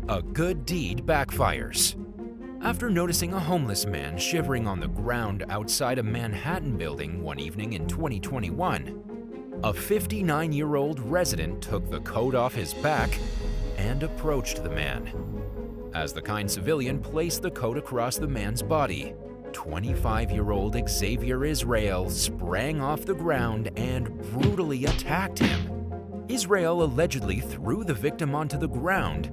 A good deed backfires. After noticing a homeless man shivering on the ground outside a Manhattan building one evening in 2021, a 59-year-old resident took the coat off his back and approached the man. As the kind civilian placed the coat across the man's body, 25-year-old Xavier Israel sprang off the ground and brutally attacked him. Israel allegedly threw the victim onto the ground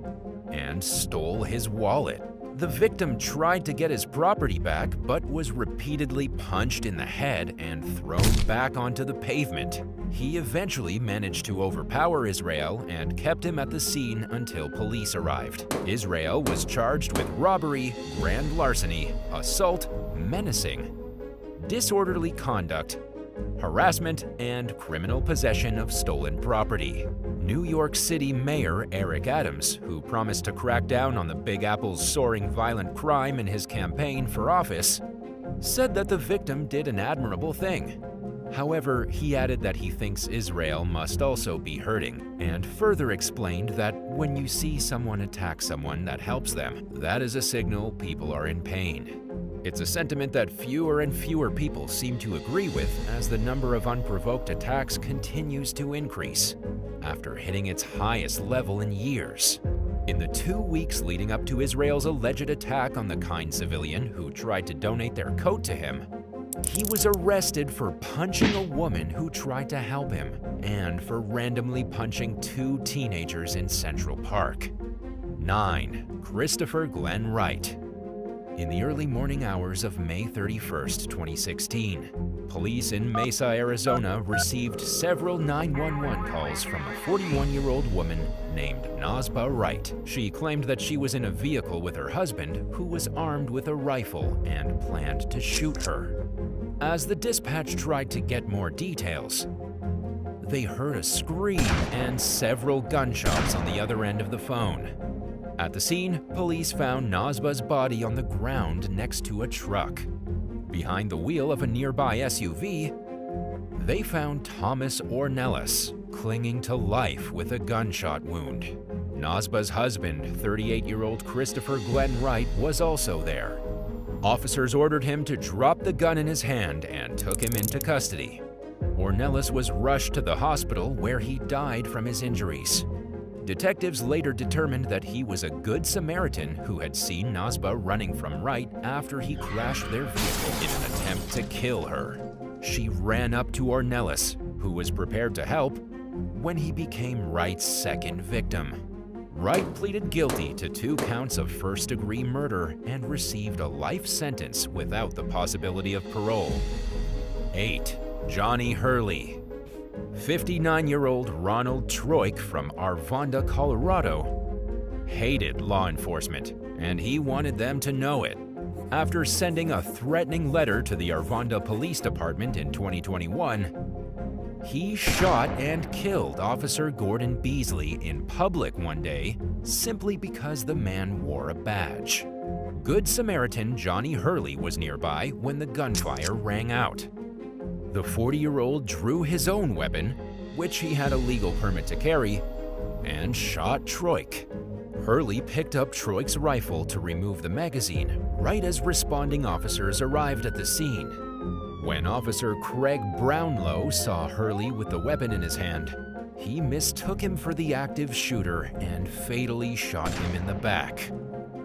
and stole his wallet. The victim tried to get his property back, but was repeatedly punched in the head and thrown back onto the pavement. He eventually managed to overpower Israel and kept him at the scene until police arrived. Israel was charged with robbery, grand larceny, assault, menacing, disorderly conduct, harassment, and criminal possession of stolen property. New York City Mayor Eric Adams, who promised to crack down on the Big Apple's soaring violent crime in his campaign for office, said that the victim did an admirable thing. However, he added that he thinks Israel must also be hurting, and further explained that when you see someone attack someone that helps them, that is a signal people are in pain. It's a sentiment that fewer and fewer people seem to agree with as the number of unprovoked attacks continues to increase, after hitting its highest level in years. In the 2 weeks leading up to Israel's alleged attack on the kind civilian who tried to donate their coat to him, he was arrested for punching a woman who tried to help him and for randomly punching 2 teenagers in Central Park. 9. Christopher Glenn Wright. In the early morning hours of May 31, 2016, police in Mesa, Arizona received several 911 calls from a 41-year-old woman named Nazba Wright. She claimed that she was in a vehicle with her husband, who was armed with a rifle and planned to shoot her. As the dispatch tried to get more details, they heard a scream and several gunshots on the other end of the phone. At the scene, police found Nazba's body on the ground next to a truck. Behind the wheel of a nearby SUV, they found Thomas Ornelas clinging to life with a gunshot wound. Nazba's husband, 38-year-old Christopher Glenn Wright, was also there. Officers ordered him to drop the gun in his hand and took him into custody. Ornelas was rushed to the hospital where he died from his injuries. Detectives later determined that he was a good Samaritan who had seen Nazba running from Wright after he crashed their vehicle in an attempt to kill her. She ran up to Ornelas, who was prepared to help, when he became Wright's second victim. Wright pleaded guilty to 2 counts of first-degree murder and received a life sentence without the possibility of parole. 8. Johnny Hurley. 59-year-old Ronald Troik from Arvada, Colorado, hated law enforcement, and he wanted them to know it. After sending a threatening letter to the Arvada Police Department in 2021, he shot and killed Officer Gordon Beasley in public one day simply because the man wore a badge. Good Samaritan Johnny Hurley was nearby when the gunfire rang out. The 40-year-old drew his own weapon, which he had a legal permit to carry, and shot Troik. Hurley picked up Troik's rifle to remove the magazine right as responding officers arrived at the scene. When Officer Craig Brownlow saw Hurley with the weapon in his hand, he mistook him for the active shooter and fatally shot him in the back.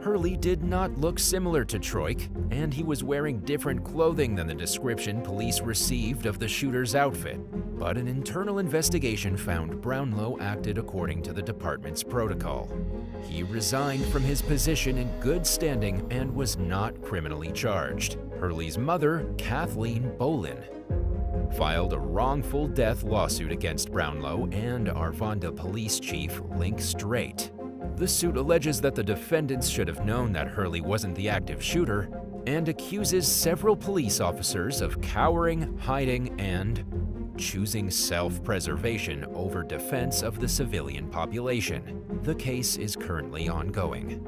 Hurley did not look similar to Troik, and he was wearing different clothing than the description police received of the shooter's outfit. But an internal investigation found Brownlow acted according to the department's protocol. He resigned from his position in good standing and was not criminally charged. Hurley's mother, Kathleen Bolin, filed a wrongful death lawsuit against Brownlow and Arvada Police Chief Link Strait. The suit alleges that the defendants should have known that Hurley wasn't the active shooter and accuses several police officers of cowering, hiding, and choosing self-preservation over defense of the civilian population. The case is currently ongoing.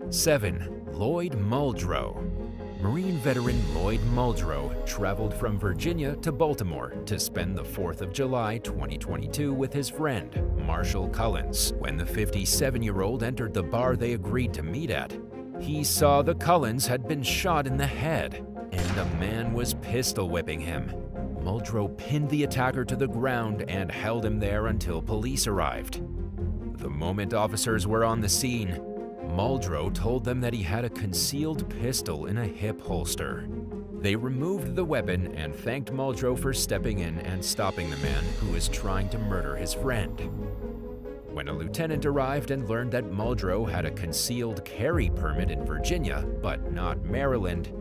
7. Lloyd Moro. Marine veteran Lloyd Moro traveled from Virginia to Baltimore to spend the 4th of July 2022 with his friend, Marshall Cullens. When the 57-year-old entered the bar they agreed to meet at, he saw the Cullens had been shot in the head, and a man was pistol whipping him. Muldrow pinned the attacker to the ground and held him there until police arrived. The moment officers were on the scene, Muldrow told them that he had a concealed pistol in a hip holster. They removed the weapon and thanked Muldrow for stepping in and stopping the man who was trying to murder his friend. When a lieutenant arrived and learned that Muldrow had a concealed carry permit in Virginia, but not Maryland,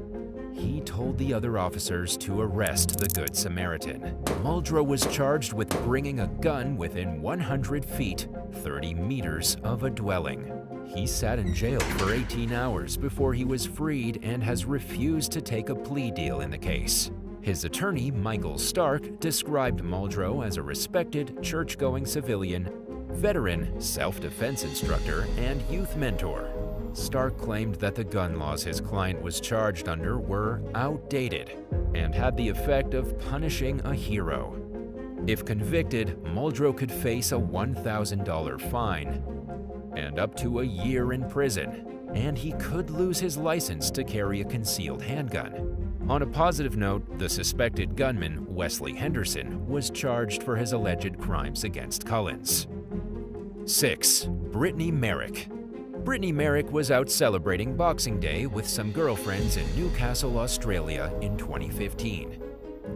he told the other officers to arrest the Good Samaritan. Muldrow was charged with bringing a gun within 100 feet, 30 meters of a dwelling. He sat in jail for 18 hours before he was freed and has refused to take a plea deal in the case. His attorney, Michael Stark, described Muldrow as a respected, church-going civilian, veteran, self-defense instructor, and youth mentor. Stark claimed that the gun laws his client was charged under were outdated and had the effect of punishing a hero. If convicted, Muldrow could face a $1,000 fine and up to a year in prison, and he could lose his license to carry a concealed handgun. On a positive note, the suspected gunman, Wesley Henderson, was charged for his alleged crimes against Cullens. 6. Britney Merrick. Britney Merrick was out celebrating Boxing Day with some girlfriends in Newcastle, Australia in 2015,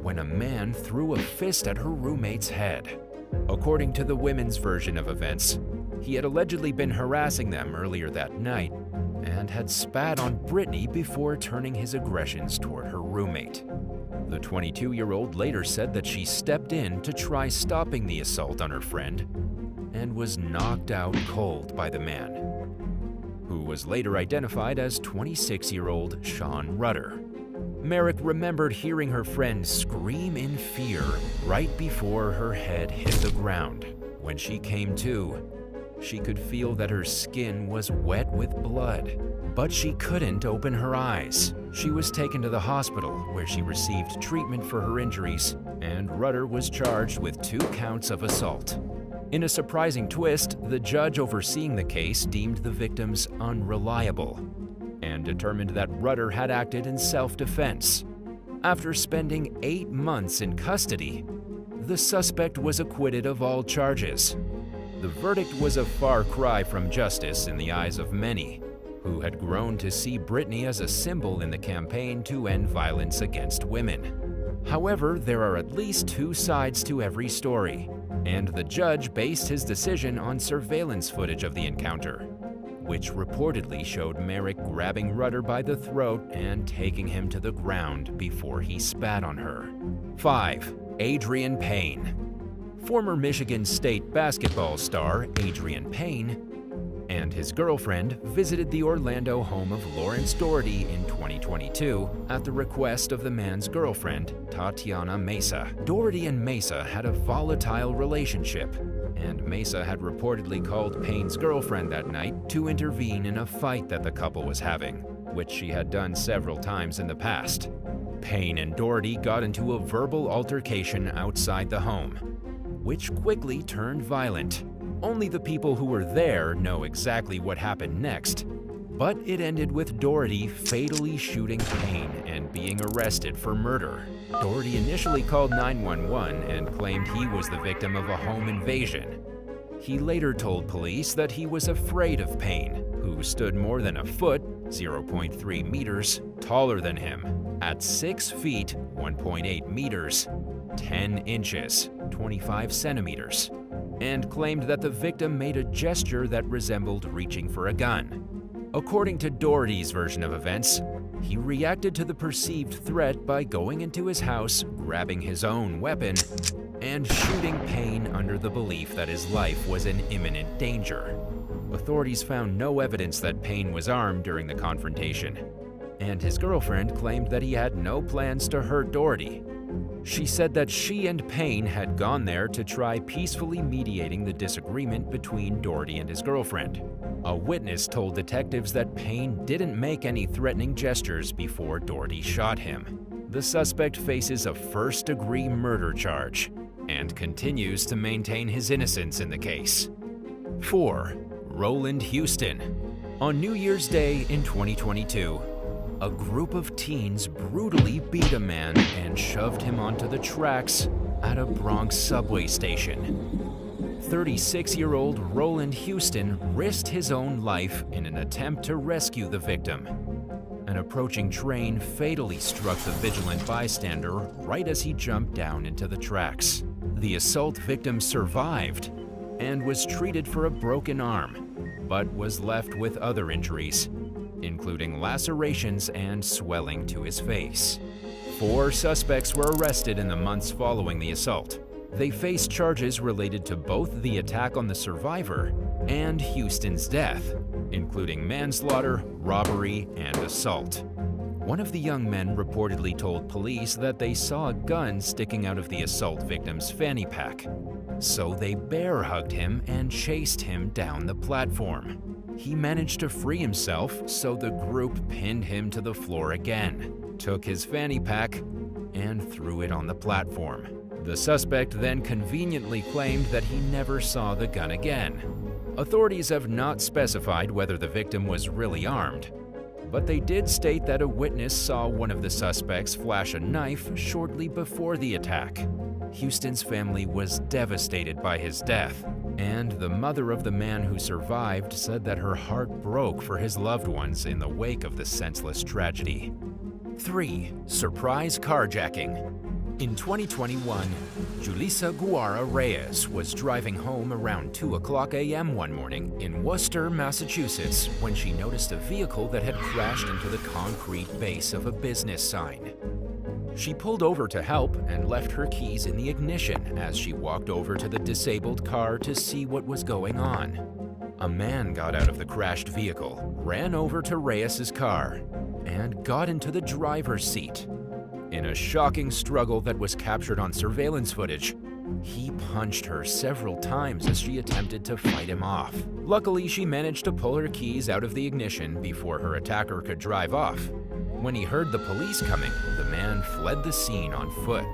when a man threw a fist at her roommate's head. According to the women's version of events, he had allegedly been harassing them earlier that night and had spat on Britney before turning his aggressions toward her roommate. The 22-year-old later said that she stepped in to try stopping the assault on her friend and was knocked out cold by the man, who was later identified as 26-year-old Sean Rudder. Merrick remembered hearing her friend scream in fear right before her head hit the ground. When she came to, she could feel that her skin was wet with blood, but she couldn't open her eyes. She was taken to the hospital where she received treatment for her injuries, and Rudder was charged with 2 counts of assault. In a surprising twist, the judge overseeing the case deemed the victims unreliable and determined that Rudder had acted in self-defense. After spending 8 months in custody, the suspect was acquitted of all charges. The verdict was a far cry from justice in the eyes of many, who had grown to see Britney as a symbol in the campaign to end violence against women. However, there are at least 2 sides to every story, and the judge based his decision on surveillance footage of the encounter, which reportedly showed Merrick grabbing Rudder by the throat and taking him to the ground before he spat on her. 5. Adrien Payne. Former Michigan State basketball star Adrien Payne and his girlfriend visited the Orlando home of Lawrence Doherty in 2022 at the request of the man's girlfriend, Tatiana Mesa. Doherty and Mesa had a volatile relationship, and Mesa had reportedly called Payne's girlfriend that night to intervene in a fight that the couple was having, which she had done several times in the past. Payne and Doherty got into a verbal altercation outside the home, which quickly turned violent. Only the people who were there know exactly what happened next, but it ended with Doherty fatally shooting Payne and being arrested for murder. Doherty initially called 911 and claimed he was the victim of a home invasion. He later told police that he was afraid of Payne, who stood more than a foot, 0.3 meters, taller than him, at 6 feet, 1.8 meters, 10 inches, 25 centimeters, and claimed that the victim made a gesture that resembled reaching for a gun. According to Doherty's version of events, he reacted to the perceived threat by going into his house, grabbing his own weapon, and shooting Payne under the belief that his life was in imminent danger. Authorities found no evidence that Payne was armed during the confrontation, and his girlfriend claimed that he had no plans to hurt Doherty. She said that she and Payne had gone there to try peacefully mediating the disagreement between Doherty and his girlfriend. A witness told detectives that Payne didn't make any threatening gestures before Doherty shot him. The suspect faces a first-degree murder charge and continues to maintain his innocence in the case. 4. Roland Houston. On New Year's Day in 2022, a group of teens brutally beat a man and shoved him onto the tracks at a Bronx subway station. 36-year-old Roland Houston risked his own life in an attempt to rescue the victim. An approaching train fatally struck the vigilant bystander right as he jumped down into the tracks. The assault victim survived and was treated for a broken arm, but was left with other injuries, including lacerations and swelling to his face. 4 suspects were arrested in the months following the assault. They faced charges related to both the attack on the survivor and Houston's death, including manslaughter, robbery, and assault. One of the young men reportedly told police that they saw a gun sticking out of the assault victim's fanny pack, so they bear-hugged him and chased him down the platform. He managed to free himself, so the group pinned him to the floor again, took his fanny pack, and threw it on the platform. The suspect then conveniently claimed that he never saw the gun again. Authorities have not specified whether the victim was really armed, but they did state that a witness saw one of the suspects flash a knife shortly before the attack. Houston's family was devastated by his death, and the mother of the man who survived said that her heart broke for his loved ones in the wake of the senseless tragedy. 3. Surprise carjacking. In 2021, Julissa Guara Reyes was driving home around 2:00 a.m. one morning in Worcester, Massachusetts, when she noticed a vehicle that had crashed into the concrete base of a business sign. She pulled over to help and left her keys in the ignition as she walked over to the disabled car to see what was going on. A man got out of the crashed vehicle, ran over to Reyes's car, and got into the driver's seat. In a shocking struggle that was captured on surveillance footage, he punched her several times as she attempted to fight him off. Luckily, she managed to pull her keys out of the ignition before her attacker could drive off. When he heard the police coming, the man fled the scene on foot.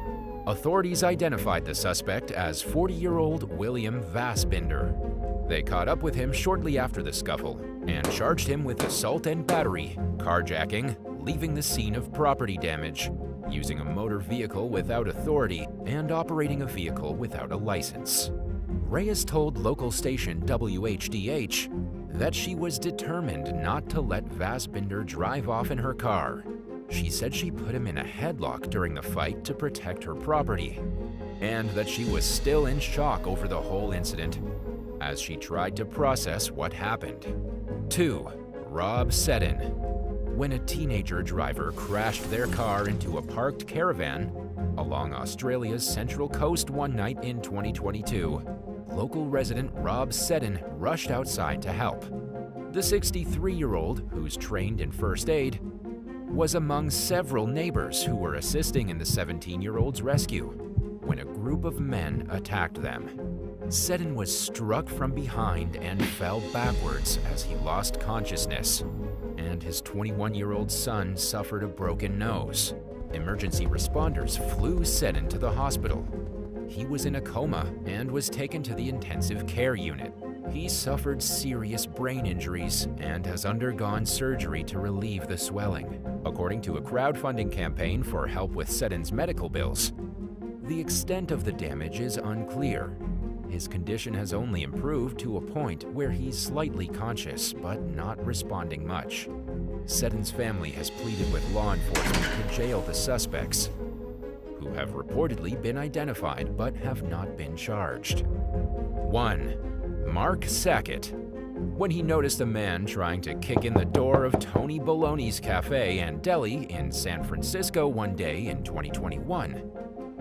Authorities identified the suspect as 40-year-old William Vassbinder. They caught up with him shortly after the scuffle and charged him with assault and battery, carjacking, leaving the scene of property damage, using a motor vehicle without authority, and operating a vehicle without a license. Reyes told local station WHDH that she was determined not to let Vassbinder drive off in her car. She said she put him in a headlock during the fight to protect her property, and that she was still in shock over the whole incident as she tried to process what happened. 2. Rob Sedin. When a teenager driver crashed their car into a parked caravan along Australia's Central Coast one night in 2022, local resident Rob Sedin rushed outside to help. The 63-year-old, who's trained in first aid, was among several neighbors who were assisting in the 17-year-old's rescue when a group of men attacked them. Sedin was struck from behind and fell backwards as he lost consciousness, and his 21-year-old son suffered a broken nose. Emergency responders flew Sedin to the hospital. He was in a coma and was taken to the intensive care unit. He suffered serious brain injuries and has undergone surgery to relieve the swelling. According to a crowdfunding campaign for help with Sedin's medical bills, the extent of the damage is unclear. His condition has only improved to a point where he's slightly conscious but not responding much. Sedin's family has pleaded with law enforcement to jail the suspects, who have reportedly been identified but have not been charged. 1. Mark Sacket. When he noticed a man trying to kick in the door of Tony Baloney's Cafe and Deli in San Francisco one day in 2021,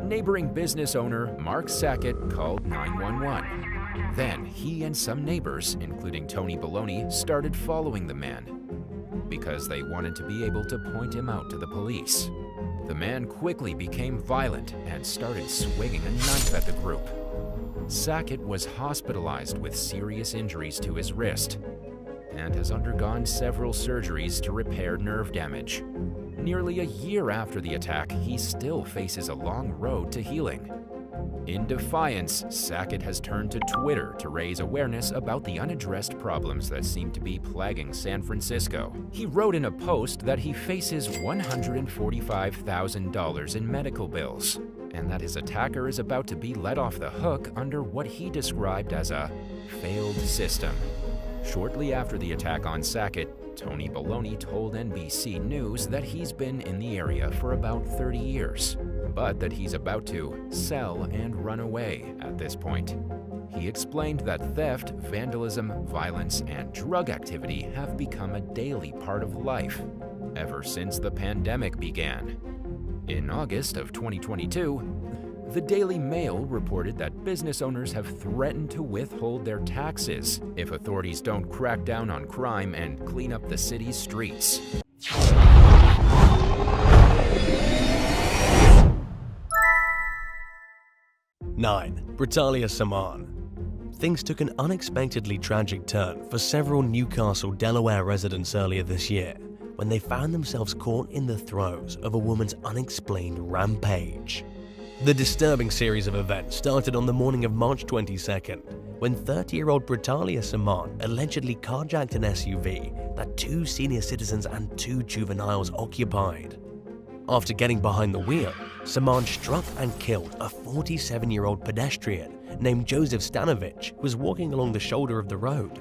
neighboring business owner Mark Sacket called 911. Then he and some neighbors, including Tony Baloney, started following the man because they wanted to be able to point him out to the police. The man quickly became violent and started swinging a knife at the group. Sacket was hospitalized with serious injuries to his wrist. and has undergone several surgeries to repair nerve damage. Nearly a year after the attack, he still faces a long road to healing. In defiance, Sacket has turned to Twitter to raise awareness about the unaddressed problems that seem to be plaguing San Francisco. He wrote in a post that he faces $145,000 in medical bills, and that his attacker is about to be let off the hook under what he described as a failed system. Shortly after the attack on Sacket, Tony Baloney told NBC News that he's been in the area for about 30 years, but that he's about to sell and run away at this point. He explained that theft, vandalism, violence, and drug activity have become a daily part of life ever since the pandemic began. In August of 2022, the Daily Mail reported that business owners have threatened to withhold their taxes if authorities don't crack down on crime and clean up the city's streets. Nine. Britalia Saman. Things took an unexpectedly tragic turn for several Newcastle, Delaware residents earlier this year when they found themselves caught in the throes of a woman's unexplained rampage. The disturbing series of events started on the morning of March 22nd, when 30-year-old Britalia Saman allegedly carjacked an SUV that 2 senior citizens and 2 juveniles occupied. After getting behind the wheel, Saman struck and killed a 47-year-old pedestrian named Joseph Stanovich who was walking along the shoulder of the road.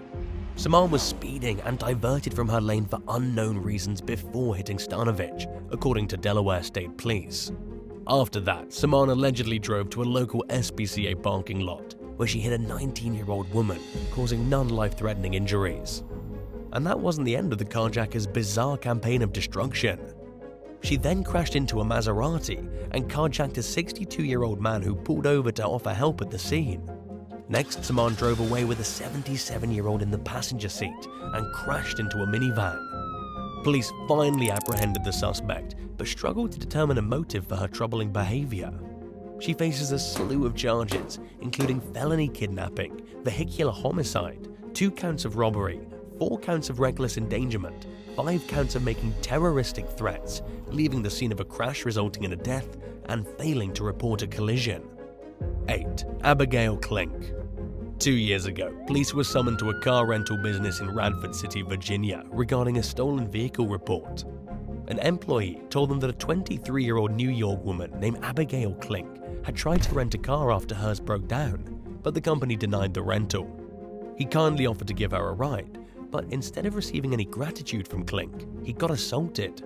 Saman was speeding and diverted from her lane for unknown reasons before hitting Stanovich, according to Delaware State Police. After that, Saman allegedly drove to a local SPCA parking lot, where she hit a 19-year-old woman, causing none life-threatening injuries. And that wasn't the end of the carjacker's bizarre campaign of destruction. She then crashed into a Maserati and carjacked a 62-year-old man who pulled over to offer help at the scene. Next, Saman drove away with a 77-year-old in the passenger seat and crashed into a minivan. Police finally apprehended the suspect, but struggled to determine a motive for her troubling behavior. She faces a slew of charges, including felony kidnapping, vehicular homicide, 2 counts of robbery, 4 counts of reckless endangerment, 5 counts of making terroristic threats, leaving the scene of a crash resulting in a death, and failing to report a collision. 8. Abigail Clink. 2 years ago, police were summoned to a car rental business in Radford City, Virginia, regarding a stolen vehicle report. An employee told them that a 23-year-old New York woman named Abigail Clink had tried to rent a car after hers broke down, but the company denied the rental. He kindly offered to give her a ride, but instead of receiving any gratitude from Clink, he got assaulted.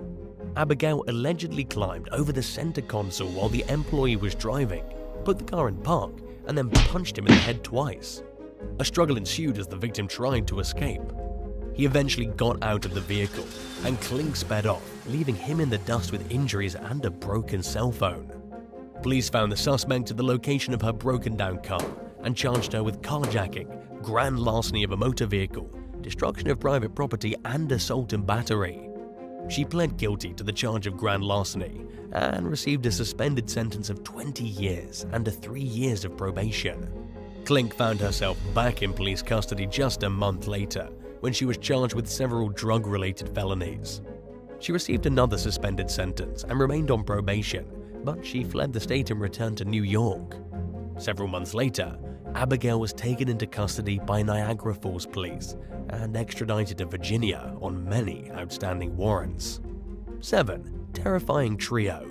Abigail allegedly climbed over the center console while the employee was driving, put the car in park, and then punched him in the head twice. A struggle ensued as the victim tried to escape. He eventually got out of the vehicle, and Clink sped off, leaving him in the dust with injuries and a broken cell phone. Police found the suspect at the location of her broken-down car and charged her with carjacking, grand larceny of a motor vehicle, destruction of private property, and assault and battery. She pled guilty to the charge of grand larceny and received a suspended sentence of 20 years and 3 years of probation. Clink found herself back in police custody just a month later, when she was charged with several drug-related felonies. She received another suspended sentence and remained on probation, but she fled the state and returned to New York. Several months later, Abigail was taken into custody by Niagara Falls police and extradited to Virginia on many outstanding warrants. 7. Terrifying trio.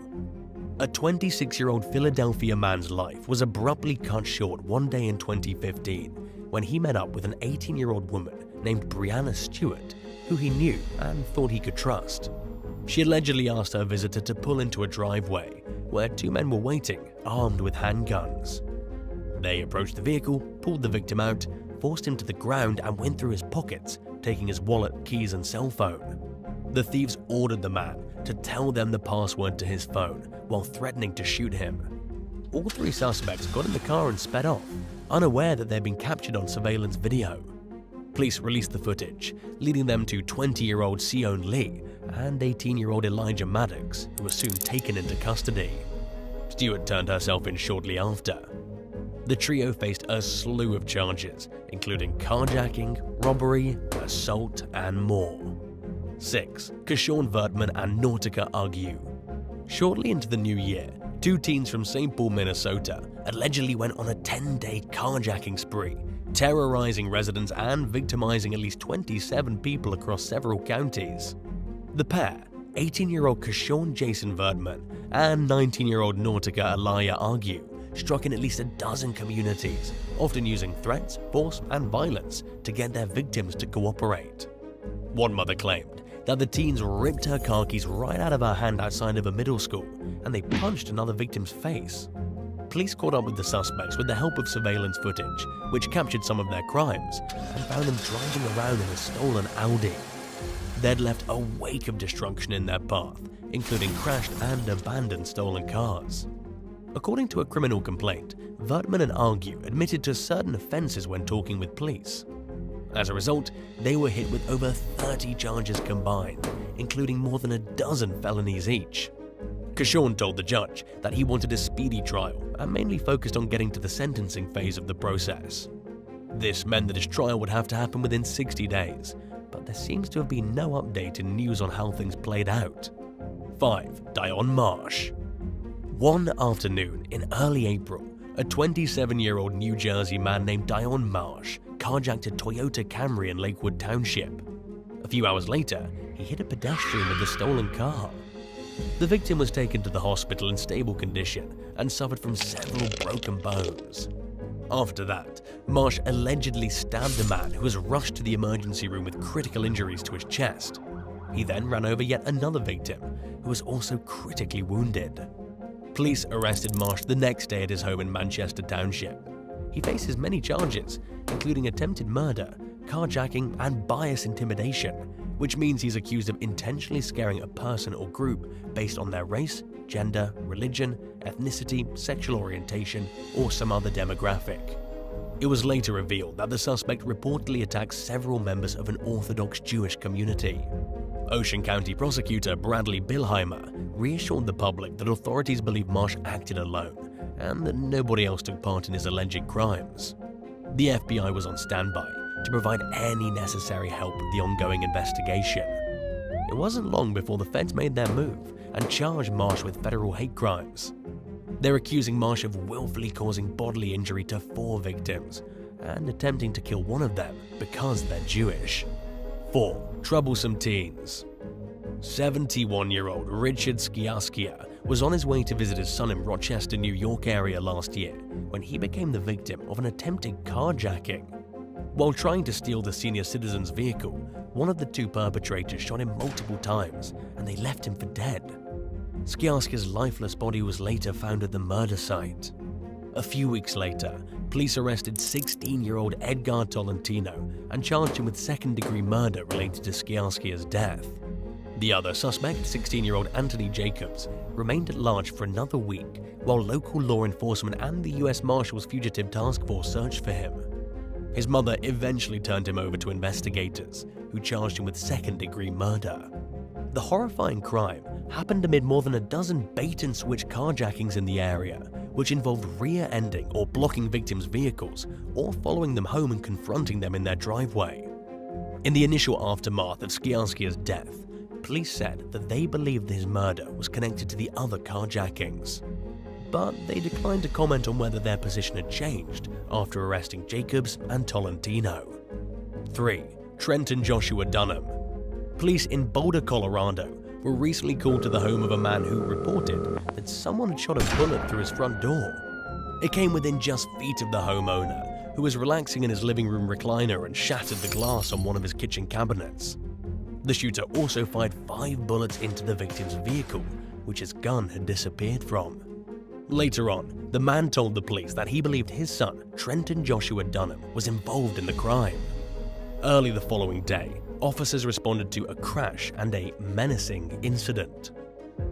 A 26-year-old Philadelphia man's life was abruptly cut short one day in 2015 when he met up with an 18-year-old woman named Brianna Stewart, who he knew and thought he could trust. She allegedly asked her visitor to pull into a driveway where 2 men were waiting, armed with handguns. They approached the vehicle, pulled the victim out, forced him to the ground, and went through his pockets, taking his wallet, keys, and cell phone. The thieves ordered the man to tell them the password to his phone while threatening to shoot him. All 3 suspects got in the car and sped off, unaware that they'd been captured on surveillance video. Police released the footage, leading them to 20-year-old Sion Lee and 18-year-old Elijah Maddox, who were soon taken into custody. Stewart turned herself in shortly after. The trio faced a slew of charges, including carjacking, robbery, assault, and more. 6. Kashon and Nautica argue. Shortly into the new year, two teens from St. Paul, Minnesota, allegedly went on a 10-day carjacking spree, terrorizing residents and victimizing at least 27 people across several counties. The pair, 18-year-old Kashon Jason Verdman and 19-year-old Nautica Alaya argue, struck in at least a dozen communities, often using threats, force, and violence to get their victims to cooperate. One mother claimed that the teens ripped her car keys right out of her hand outside of a middle school, and they punched another victim's face. Police caught up with the suspects with the help of surveillance footage, which captured some of their crimes, and found them driving around in a stolen Audi. They'd left a wake of destruction in their path, including crashed and abandoned stolen cars. According to a criminal complaint, Verdman and Argue admitted to certain offenses when talking with police. As a result, they were hit with over 30 charges combined, including more than a dozen felonies each. Kashon told the judge that he wanted a speedy trial and mainly focused on getting to the sentencing phase of the process. This meant that his trial would have to happen within 60 days, but there seems to have been no update in news on how things played out. 5. Dion Marsh. One afternoon in early April, a 27-year-old New Jersey man named Dion Marsh carjacked a Toyota Camry in Lakewood Township. A few hours later, he hit a pedestrian with the stolen car. The victim was taken to the hospital in stable condition and suffered from several broken bones. After that, Marsh allegedly stabbed a man who was rushed to the emergency room with critical injuries to his chest. He then ran over yet another victim, who was also critically wounded. Police arrested Marsh the next day at his home in Manchester Township. He faces many charges, including attempted murder, carjacking, and bias intimidation, which means he's accused of intentionally scaring a person or group based on their race, gender, religion, ethnicity, sexual orientation, or some other demographic. It was later revealed that the suspect reportedly attacked several members of an Orthodox Jewish community. Ocean County prosecutor Bradley Bilheimer reassured the public that authorities believe Marsh acted alone and that nobody else took part in his alleged crimes. The FBI was on standby to provide any necessary help with the ongoing investigation. It wasn't long before the feds made their move and charged Marsh with federal hate crimes. They're accusing Marsh of willfully causing bodily injury to 4 victims and attempting to kill one of them because they're Jewish. 4. Troublesome teens. 71-year-old Richard Skiaskia was on his way to visit his son in Rochester, New York area last year when he became the victim of an attempted carjacking. While trying to steal the senior citizen's vehicle, one of the two perpetrators shot him multiple times and they left him for dead. Skiaskia's lifeless body was later found at the murder site. A few weeks later, police arrested 16-year-old Edgar Tolentino and charged him with second-degree murder related to Skiaskia's death. The other suspect, 16-year-old Anthony Jacobs, remained at large for another week while local law enforcement and the U.S. Marshals Fugitive Task Force searched for him. His mother eventually turned him over to investigators, who charged him with second-degree murder. The horrifying crime happened amid more than a dozen bait-and-switch carjackings in the area, which involved rear-ending or blocking victims' vehicles or following them home and confronting them in their driveway. In the initial aftermath of Skiaskia's death, police said that they believed his murder was connected to the other carjackings. But they declined to comment on whether their position had changed after arresting Jacobs and Tolentino. 3. Trent and Joshua Dunham. Police in Boulder, Colorado were recently called to the home of a man who reported that someone had shot a bullet through his front door. It came within just feet of the homeowner, who was relaxing in his living room recliner and shattered the glass on one of his kitchen cabinets. The shooter also fired 5 bullets into the victim's vehicle, which his gun had disappeared from. Later on, the man told the police that he believed his son, Trenton Joshua Dunham, was involved in the crime. Early the following day, officers responded to a crash and a menacing incident.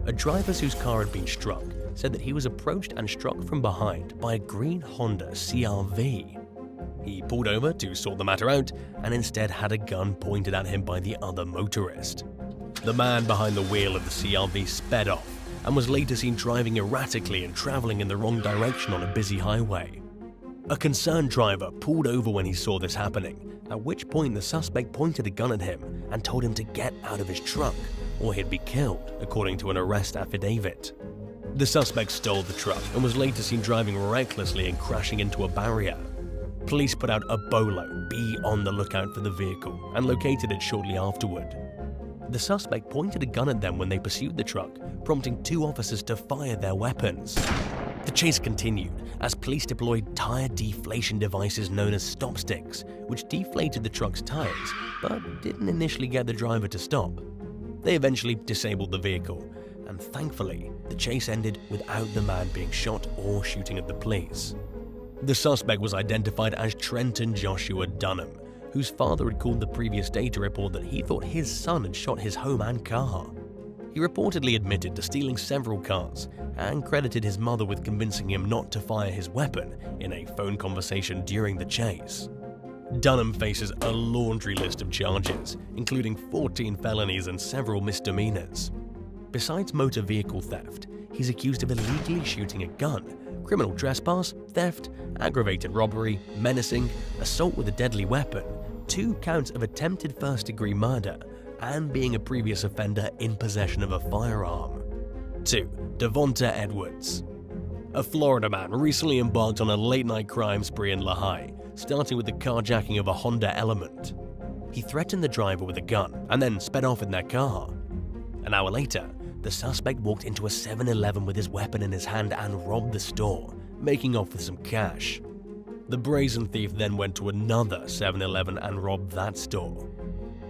A driver whose car had been struck said that he was approached and struck from behind by a green Honda CR-V. He pulled over to sort the matter out and instead had a gun pointed at him by the other motorist. The man behind the wheel of the CR-V sped off and was later seen driving erratically and traveling in the wrong direction on a busy highway. A concerned driver pulled over when he saw this happening, at which point the suspect pointed a gun at him and told him to get out of his truck or he'd be killed, according to an arrest affidavit. The suspect stole the truck and was later seen driving recklessly and crashing into a barrier. Police put out a bolo, "Be on the lookout for the vehicle," and located it shortly afterward. The suspect pointed a gun at them when they pursued the truck, prompting 2 officers to fire their weapons. The chase continued as police deployed tire deflation devices known as stop sticks, which deflated the truck's tires, but didn't initially get the driver to stop. They eventually disabled the vehicle, and thankfully, the chase ended without the man being shot or shooting at the police. The suspect was identified as Trenton Joshua Dunham, whose father had called the previous day to report that he thought his son had shot his home and car. He reportedly admitted to stealing several cars and credited his mother with convincing him not to fire his weapon in a phone conversation during the chase. Dunham faces a laundry list of charges, including 14 felonies and several misdemeanors. Besides motor vehicle theft, he's accused of illegally shooting a gun, criminal trespass, theft, aggravated robbery, menacing, assault with a deadly weapon, 2 counts of attempted first-degree murder, and being a previous offender in possession of a firearm. 2. Devon Edwards. A Florida man recently embarked on a late-night crime spree in Lehigh, starting with the carjacking of a Honda Element. He threatened the driver with a gun and then sped off in their car. An hour later, the suspect walked into a 7-Eleven with his weapon in his hand and robbed the store, making off with some cash. The brazen thief then went to another 7-Eleven and robbed that store.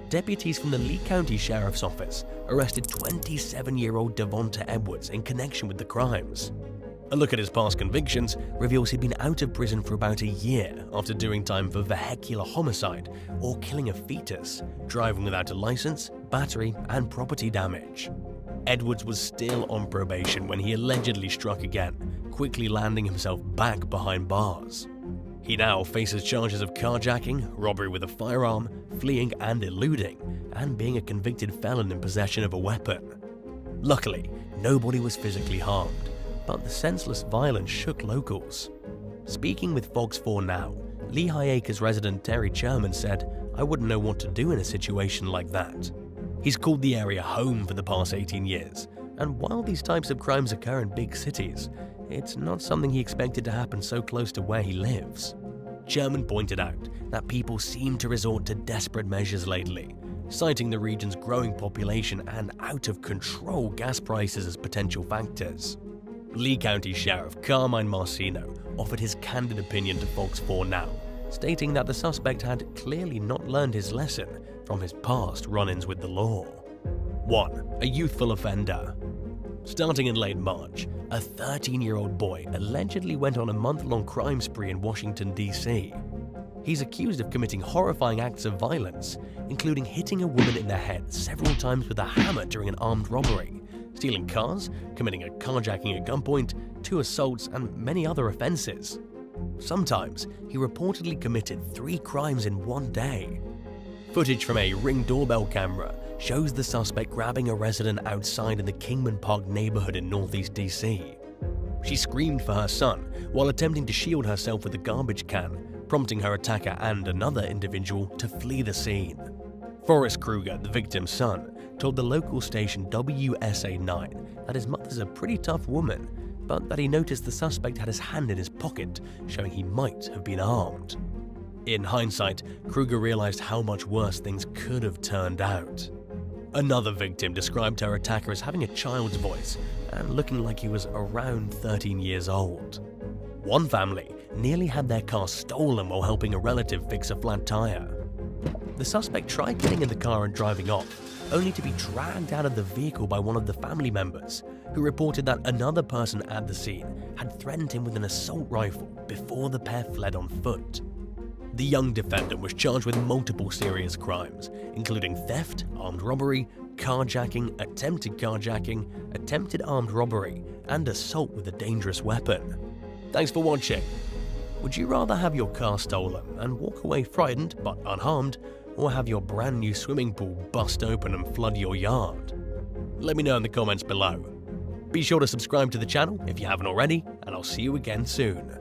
Deputies from the Lee County Sheriff's Office arrested 27-year-old Devon Edwards in connection with the crimes. A look at his past convictions reveals he'd been out of prison for about a year after doing time for vehicular homicide or killing a fetus, driving without a license, battery, and property damage. Edwards was still on probation when he allegedly struck again, quickly landing himself back behind bars. He now faces charges of carjacking, robbery with a firearm, fleeing and eluding, and being a convicted felon in possession of a weapon. Luckily, nobody was physically harmed, but the senseless violence shook locals. Speaking with Fox 4 Now, Lehigh Acres resident Terry Sherman said, "I wouldn't know what to do in a situation like that." He's called the area home for the past 18 years, and while these types of crimes occur in big cities, it's not something he expected to happen so close to where he lives. Sherman pointed out that people seem to resort to desperate measures lately, citing the region's growing population and out-of-control gas prices as potential factors. Lee County Sheriff Carmine Marcino offered his candid opinion to Fox 4 Now, stating that the suspect had clearly not learned his lesson from his past run-ins with the law. 1. A youthful offender. Starting in late March, a 13-year-old boy allegedly went on a month-long crime spree in Washington, D.C. He's accused of committing horrifying acts of violence, including hitting a woman in the head several times with a hammer during an armed robbery, stealing cars, committing a carjacking at gunpoint, 2 assaults, and many other offenses. Sometimes, he reportedly committed 3 crimes in one day. Footage from a Ring doorbell camera shows the suspect grabbing a resident outside in the Kingman Park neighborhood in northeast DC. She screamed for her son while attempting to shield herself with a garbage can, prompting her attacker and another individual to flee the scene. Forrest Kruger, the victim's son, told the local station WSA9 that his mother's a pretty tough woman, but that he noticed the suspect had his hand in his pocket, showing he might have been armed. In hindsight, Kruger realized how much worse things could have turned out. Another victim described her attacker as having a child's voice and looking like he was around 13 years old. One family nearly had their car stolen while helping a relative fix a flat tire. The suspect tried getting in the car and driving off, only to be dragged out of the vehicle by one of the family members, who reported that another person at the scene had threatened him with an assault rifle before the pair fled on foot. The young defendant was charged with multiple serious crimes, including theft, armed robbery, carjacking, attempted armed robbery, and assault with a dangerous weapon. Thanks for watching. Would you rather have your car stolen and walk away frightened but unharmed, or have your brand new swimming pool bust open and flood your yard? Let me know in the comments below. Be sure to subscribe to the channel if you haven't already, and I'll see you again soon.